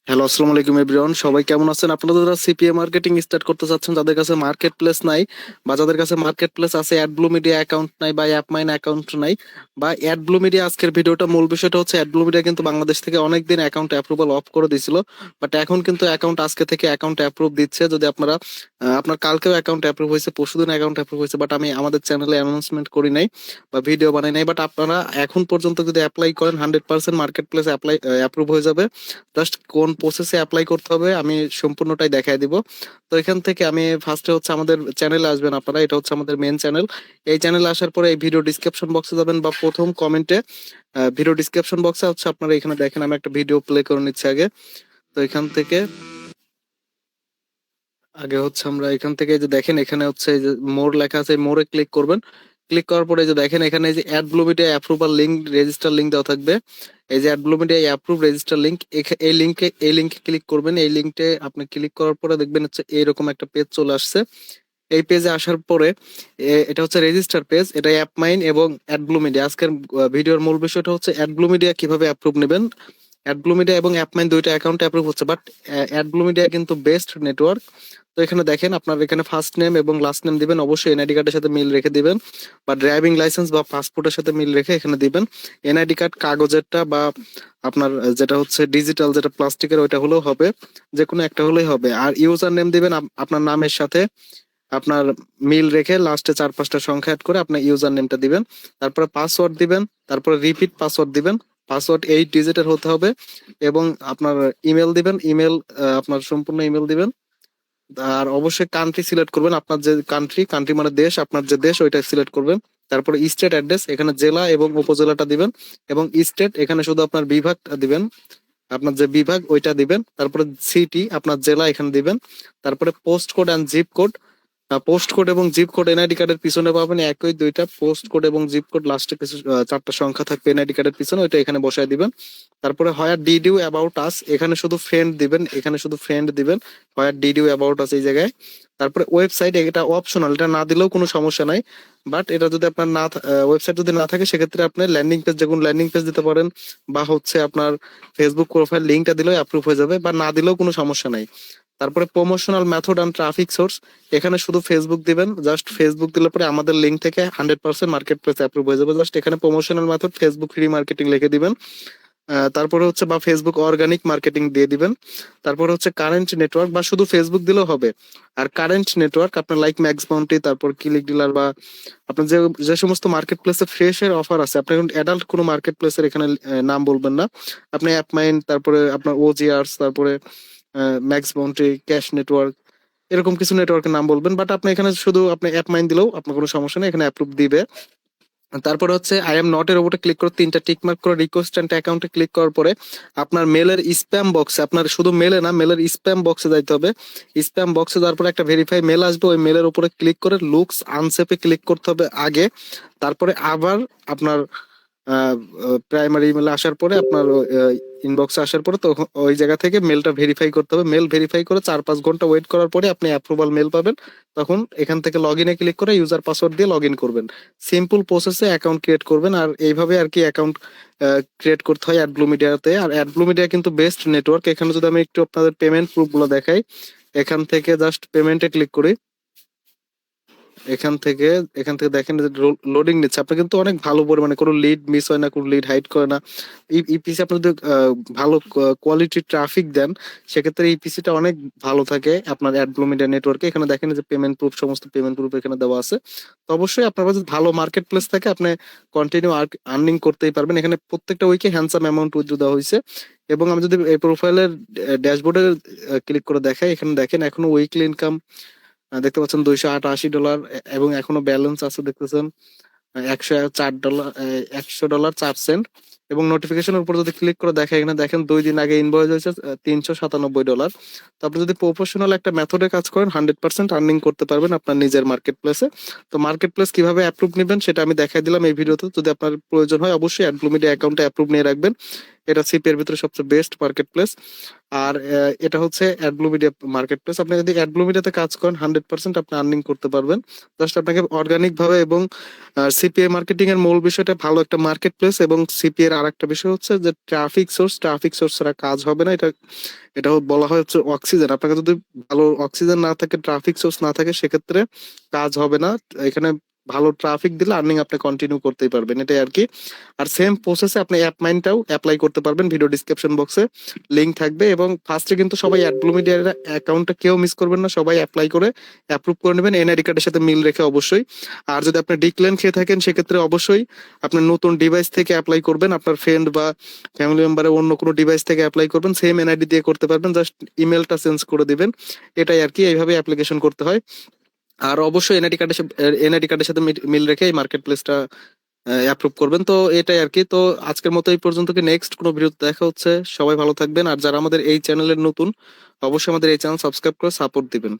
Hello, আসসালামু আলাইকুম everyone. সবাই কেমন আছেন? আপনারা যারা সিপিএ মার্কেটিং স্টার্ট করতে চাচ্ছেন, যাদের কাছে মার্কেট প্লেস নাই বা যাদের কাছে মার্কেট প্লেস আছে, অ্যাডব্লু মিডিয়া অ্যাকাউন্ট নাই বা অ্যাপমাইন অ্যাকাউন্ট নাই বা অ্যাডব্লু মিডিয়া, আজকের ভিডিওটা মূল বিষয়টা হচ্ছে অ্যাডব্লু মিডিয়া কিন্তু বাংলাদেশ থেকে অনেকদিন অ্যাকাউন্ট অ্যাপ্রুভাল অফ করে দিয়েছিল, বাট এখন কিন্তু অ্যাকাউন্ট আজকে থেকে অ্যাকাউন্ট অ্যাপ্রুভ দিচ্ছে। যদি আপনারা আপনার কালকেও অ্যাকাউন্ট অ্যাপ্রুভ হয়েছে, পরশুদিন অ্যাকাউন্ট অ্যাপ্রুভ হয়েছে, বাট আমি আমাদের চ্যানেলে অ্যানাউন্সমেন্ট করি নাই বা ভিডিও বানাই নাই। বাট আপনারা এখন পর্যন্ত যদি অ্যাপ্লাই করেন, 100% মার্কেট প্লেস অ্যাপ্রুভ হয়ে যাবে। জাস্ট কোন প্রসেসে অ্যাপ্লাই করতে হবে আমি সম্পূর্ণটাই দেখাই দিব। তো এখান থেকে আমি ফার্স্টে হচ্ছে আমাদের চ্যানেলে আসবেন আপনারা, এটা হচ্ছে আমাদের মেন চ্যানেল। এই চ্যানেলে আসার পরে এই ভিডিও ডিসক্রিপশন বক্সে যাবেন বা প্রথম কমেন্টে, ভিডিও ডিসক্রিপশন বক্সে হচ্ছে আপনারা এখানে দেখেন, আমি একটা ভিডিও প্লে করে নিচ্ছি আগে। তো এখান থেকে আগে হচ্ছে আমরা এখান থেকে এই যে দেখেন, এখানে হচ্ছে এই যে মোর লেখা আছে, মোরে ক্লিক করবেন। ক্লিক করার পরে এই যে দেখেন, এখানে এই যে ad blue media approval link, register link দেওয়া থাকবে। এই যে ad blue media approve register link, এই লিঙ্কে ক্লিক করবেন। এই লিঙ্কে আপনি ক্লিক করার পরে দেখবেন হচ্ছে এইরকম একটা পেজ চলে আসছে। এই পেজে আসার পরে এটা হচ্ছে রেজিস্টার পেজ, এটা অ্যাপ মাইন এবং অ্যাডব্লু মিডিয়া। আজকের ভিডিওর মূল বিষয়টা হচ্ছে অ্যাডব্লু মিডিয়া কিভাবে অ্যাপ্রুভ নেবেন। অ্যাডব্লু মিডিয়া এবং অ্যাপ মাইন দুইটা অ্যাকাউন্ট অ্যাপ্রুভ হচ্ছে, বাট অ্যাডব্লু মিডিয়া কিন্তু বেস্ট নেটওয়ার্ক। তো এখানে দেখেন, আপনার এখানে ফার্স্ট নেম এবং লাস্ট নেম দিবেন, অবশ্যই এনআইডি কার্ডের সাথে মিল রেখে দিবেন বা ড্রাইভিং লাইসেন্স বা পাসপোর্টের সাথে মিল রেখে এখানে দিবেন। এনআইডি কার্ড কাগজেরটা বা আপনার যেটা হচ্ছে ডিজিটাল, যেটা প্লাস্টিকের, ওইটা হলেও হবে, যে কোনো একটা হলেই হবে। আর ইউজার নেম দিবেন আপনার নামের সাথে আপনার মিল রেখে লাস্টে 4-5টা সংখ্যা অ্যাড করে আপনার ইউজার নেমটা দিবেন। তারপরে পাসওয়ার্ড দিবেন, তারপরে রিপিট পাসওয়ার্ড দিবেন। পাসওয়ার্ড 8 ডিজিটের হতে হবে এবং আপনার ইমেল দিবেন। ইমেল আপনার সম্পূর্ণ ইমেল দিবেন। আর অবশ্যই কান্ট্রি সিলেক্ট করবেন, আপনার যে কান্ট্রি, কান্ট্রি মানে দেশ, আপনার যে দেশ ওইটা সিলেক্ট করবেন। তারপরে স্টেট অ্যাড্রেস, এখানে জেলা এবং উপজেলাটা দিবেন এবং স্টেট এখানে শুধু আপনার বিভাগটা দিবেন, আপনার যে বিভাগ ওইটা দিবেন। তারপরে সিটি আপনার জেলা এখানে দিবেন। তারপরে post code and zip code, post code এবং জিপ কোড এনআইডি কার্ডের পিছনে পাবেন একই দুইটা, পোস্ট কোড এবং জিপ কোড লাস্টে কিছু 4টা সংখ্যা থাকবে এনআইডি কার্ডের পিছনে, ওইটা এখানে বসায় দিবেন। তারপরে where did you about us, এখানে শুধু ফ্রেন্ড দিবেন, এখানে শুধু ফ্রেন্ড দিবেন। Where did you about us এই জায়গায়। তারপরে ওয়েবসাইট, এটা অপশনাল, এটা না দিলেও কোনো সমস্যা নাই। বাট এটা যদি আপনার না ওয়েবসাইট যদি না থাকে, সেক্ষেত্রে আপনি ল্যান্ডিং পেজ, যেগুলো ল্যান্ডিং পেজ দিতে পারেন, বা হচ্ছে আপনার ফেসবুক প্রোফাইল লিঙ্কটা দিলেও অ্যাপ্রুভ হয়ে যাবে, বা না দিলেও কোনো সমস্যা নাই। তারপরে promotional method and traffic source, এখানে শুধু ফেসবুক দিবেন। জাস্ট ফেসবুক দিলে পরে আমাদের লিঙ্ক থেকে 100% মার্কেট প্লেস অ্যাপ্রুভ হয়ে যাবে। জাস্ট এখানে promotional method Facebook free marketing লিখে দিবেন। তারপরে হচ্ছে বা ফেসবুক অর্গানিক মার্কেটিং দিয়ে দিবেন। তারপরে হচ্ছে কারেন্ট নেটওয়ার্ক, বা শুধু ফেসবুক দিলেও হবে। আর কারেন্ট নেটওয়ার্ক আপনার লাইক ম্যাক্স বাউন্টি, তারপর ক্লিক ডিলার, বা আপনার যে যে সমস্ত মার্কেট প্লেসে ফ্রেশ এর অফার আছে, আপনি এখন অ্যাডাল্ট কোনো মার্কেট প্লেসের এখানে নাম বলবেন না। আপনি অ্যাপমাইন্ড, তারপরে আপনার ওজিআরস, তারপরে ম্যাক্স বাউন্টি, ক্যাশ নেটওয়ার্ক, এরকম কিছু নেটওয়ার্কের নাম বলবেন। বাট আপনি এখানে শুধু আপনি অ্যাপ মাইন দিলেও আপনার কোনো সমস্যা নেই, এখানে অ্যাপ্রুভ দিবে। তারপরে হচ্ছে আই এম নট এর উপরে ক্লিক করে 3টা টিক মার্ক করে রিকোয়েস্ট এন্ড অ্যাকাউন্টে ক্লিক করার পরে আপনার মেলের স্প্যাম বক্সে, আপনার শুধু মেলে না, মেলের স্প্যাম বক্সে যাইতে হবে। স্প্যাম বক্সে যাওয়ার পরে একটা ভেরিফাই মেল আসবে, ওই মেলের উপরে ক্লিক করে লুকস আনসেপে ক্লিক করতে হবে আগে। তারপরে আবার আপনার প্রাইমারি ইমেলে আসার পরে আপনার ইনবক্সে আসার পরে তো ওই জায়গা থেকে মেলটা ভেরিফাই করতে হবে। মেল ভেরিফাই করে 4-5 ঘন্টা ওয়েট করার পরে আপনি অ্যাপ্রুভাল মেল পাবেন। তখন এখান থেকে লগ ইনে ক্লিক করে ইউজার পাসওয়ার্ড দিয়ে লগ ইন করবেন। সিম্পল প্রসেসে অ্যাকাউন্ট ক্রিয়েট করবেন। আর এইভাবে আর কি অ্যাকাউন্ট ক্রিয়েট করতে হয় অ্যাডব্লু মিডিয়াতে। আর অ্যাডব্লু মিডিয়া কিন্তু বেস্ট নেটওয়ার্ক। এখানে যদি আমি একটু আপনাদের পেমেন্ট প্রুফ গুলো দেখাই, এখান থেকে জাস্ট পেমেন্টে ক্লিক করি। এখান থেকে এখান থেকে দেখেন যে লোডিং নিচ্ছে। আপনি কিন্তু অনেক ভালো পরিমাণে, কোনো লিড মিস হয় না, কোনো লিড হাইড করে না। ইপিসি আপনি যদি ভালো কোয়ালিটি ট্রাফিক দেন, সেক্ষেত্রে ইপিসিটা অনেক ভালো থাকে আপনার অ্যাডব্লু মিডিয়া নেটওয়ার্কে। এখানে দেখেন যে পেমেন্ট প্রুফ, সমস্ত পেমেন্ট প্রুফ এখানে দেওয়া আছে। তো অবশ্যই আপনার কাছে ভালো মার্কেট প্লেস থাকে, আপনি কন্টিনিউ আর্নিং করতেই পারবেন। এখানে প্রত্যেকটা উইকে হ্যান্ডসাম অ্যামাউন্ট উইথড্র দেওয়া হয়েছে। এবং আমি যদি এই প্রোফাইলের ড্যাশবোর্ডে ক্লিক করে দেখাই, এখানে দেখেন এখনো উইকলি ইনকাম দেখতে পাচ্ছেন $288, এবং এখনো ব্যালেন্স আছে দেখতেছেন $104, $100.04। এবং নোটিফিকেশনের উপর যদি ক্লিক করে দেখেন, এখানে দেখেন 2 দিন আগে ইনভয়েস হয়েছে $397। তো আপনি যদি প্রফেশনাল একটা মেথডে কাজ করেন, 100% আর্নিং করতে পারবেন আপনার নিজের মার্কেট প্লেসে। তো মার্কেট প্লেস কিভাবে অ্যাপ্রুভ নেবেন সেটা আমি দেখাই দিলাম এই ভিডিওতে। যদি আপনার প্রয়োজন হয়, অবশ্যই অ্যাডব্লু মিডিয়া অ্যাকাউন্টে অ্যাপ্রুভ নিয়ে রাখবেন। এটা সিপি এর ভিতরে সবচেয়ে বেস্ট মার্কেট প্লেস। আর এটা হচ্ছে অ্যাডব্লু মিডিয়া মার্কেট প্লেস। আপনি যদি অ্যাডব্লু মিডিয়াতে কাজ করেন 100% আপনি আর্নিং করতে পারবেন। জাস্ট আপনাকে অর্গানিক ভাবে এবং সিপিএ মার্কেটিং এর মূল বিষয়টা ভালো একটা মার্কেট প্লেস, এবং সিপিএ এর আরেকটা বিষয় হচ্ছে যে ট্রাফিক সোর্স ছাড়া কাজ হবে না। এটা বলা হয় হচ্ছে অক্সিজেন। আপনাকে যদি ভালো অক্সিজেন না থাকে, ট্রাফিক সোর্স না থাকে, সেক্ষেত্রে কাজ হবে না। এখানে ভালো ট্রাফিক দিলে আর্নিং আপনি কন্টিনিউ করতেই পারবেন, এটাই আর কি। আর সেম প্রসেসে আপনি অ্যাপ মাইনটাও অ্যাপ্লাই করতে পারবেন। ভিডিও ডিসক্রিপশন বক্সে লিংক থাকবে, এবং ফার্স্টে কিন্তু সবাই অ্যাডব্লু মিডিয়ার অ্যাকাউন্টটা কেউ মিস করবেন না, সবাই অ্যাপ্লাই করে অ্যাপ্রুভ করে নেবেন এনআইডি কার্ডের সাথে মিল রেখে অবশ্যই। আর যদি আপনি ডিক্লেন খেয়ে থাকেন, সেক্ষেত্রে অবশ্যই আপনার নতুন ডিভাইস থেকে অ্যাপ্লাই করবেন, আপনার ফ্রেন্ড বা ফ্যামিলি মেম্বারের অন্য কোনো ডিভাইস থেকে অ্যাপ্লাই করবেন, সেম এনআইডি দিয়ে করতে পারবেন, জাস্ট ইমেলটা চেঞ্জ করে দিবেন। এটাই আর কি, এইভাবে অ্যাপ্লিকেশন করতে হয়। আর অবশ্যই এনআইডি কার্ডের সাথে মিল রেখে এই মার্কেট প্লেসটা অ্যাপ্রুভ করবেন। তো এটাই আর কি। তো আজকের মতো এই পর্যন্ত, কি নেক্সট কোনো ভিডিওতে দেখা হচ্ছে। সবাই ভালো থাকবেন, আর যারা আমাদের এই চ্যানেলের নতুন, অবশ্যই আমাদের এই চ্যানেল সাবস্ক্রাইব করে সাপোর্ট দিবেন।